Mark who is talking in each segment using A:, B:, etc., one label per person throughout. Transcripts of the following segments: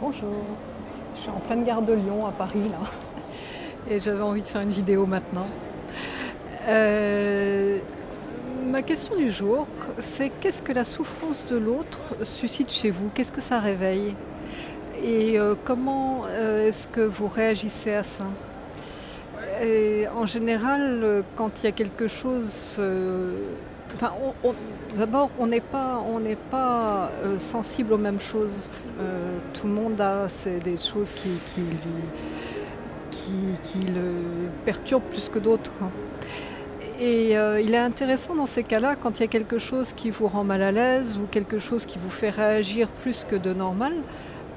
A: Bonjour, je suis en pleine gare de Lyon à Paris là et j'avais envie de faire une vidéo maintenant. Euh, Ma question du jour, c'est qu'est-ce que la souffrance de l'autre suscite chez vous? Qu'est-ce que ça réveille? Et comment est-ce que vous réagissez à ça? Et en général, quand il y a quelque chose, enfin, d'abord, on n'est pas sensible aux mêmes choses. Tout le monde a des choses qui le perturbent plus que d'autres. Et il est intéressant dans ces cas-là, quand il y a quelque chose qui vous rend mal à l'aise ou quelque chose qui vous fait réagir plus que de normal,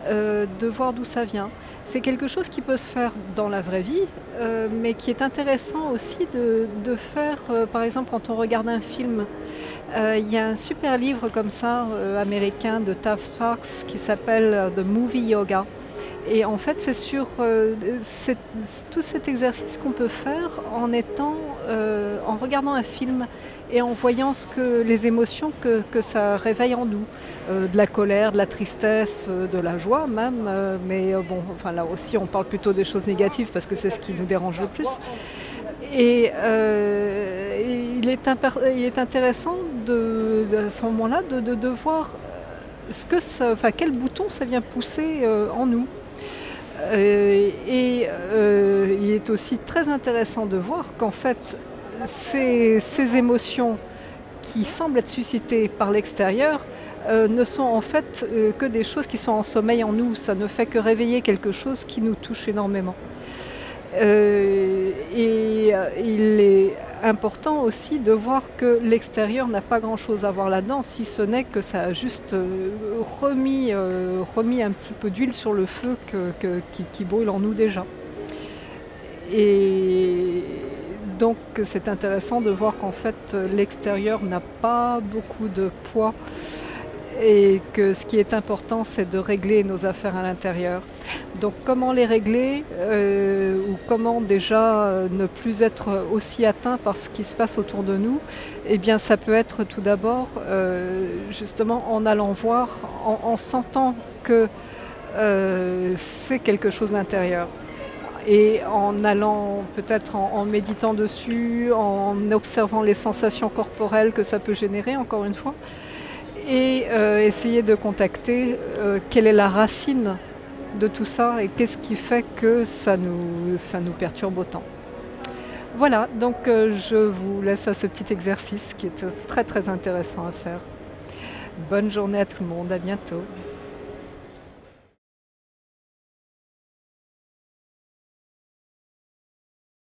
A: de voir d'où ça vient. C'est quelque chose qui peut se faire dans la vraie vie, mais qui est intéressant aussi de faire, par exemple, quand on regarde un film. Il y a un super livre comme ça, américain, de Tav Sparks, qui s'appelle The Movie Yoga. Et en fait, c'est tout cet exercice qu'on peut faire en regardant un film et en voyant les émotions que ça réveille en nous. De la colère, de la tristesse, de la joie même. Bon, enfin là aussi, on parle plutôt des choses négatives parce que c'est ce qui nous dérange le plus. Et il est intéressant à ce moment-là de voir quel bouton ça vient pousser en nous. Il est aussi très intéressant de voir qu'en fait, ces émotions qui semblent être suscitées par l'extérieur ne sont en fait que des choses qui sont en sommeil en nous. Ça ne fait que réveiller quelque chose qui nous touche énormément. Il est important aussi de voir que l'extérieur n'a pas grand-chose à voir là-dedans, si ce n'est que ça a juste remis un petit peu d'huile sur le feu qui brûle en nous déjà. Et donc c'est intéressant de voir qu'en fait l'extérieur n'a pas beaucoup de poids et que ce qui est important, c'est de régler nos affaires à l'intérieur. Donc comment les régler ou comment déjà ne plus être aussi atteint par ce qui se passe autour de nous? Eh bien ça peut être tout d'abord justement en allant voir, en sentant que c'est quelque chose d'intérieur. Et en allant peut-être en méditant dessus, en observant les sensations corporelles que ça peut générer, encore une fois, et essayer de contacter quelle est la racine de tout ça et qu'est-ce qui fait que ça nous perturbe autant. Voilà, donc je vous laisse à ce petit exercice qui est très très intéressant à faire. Bonne journée à tout le monde, à bientôt.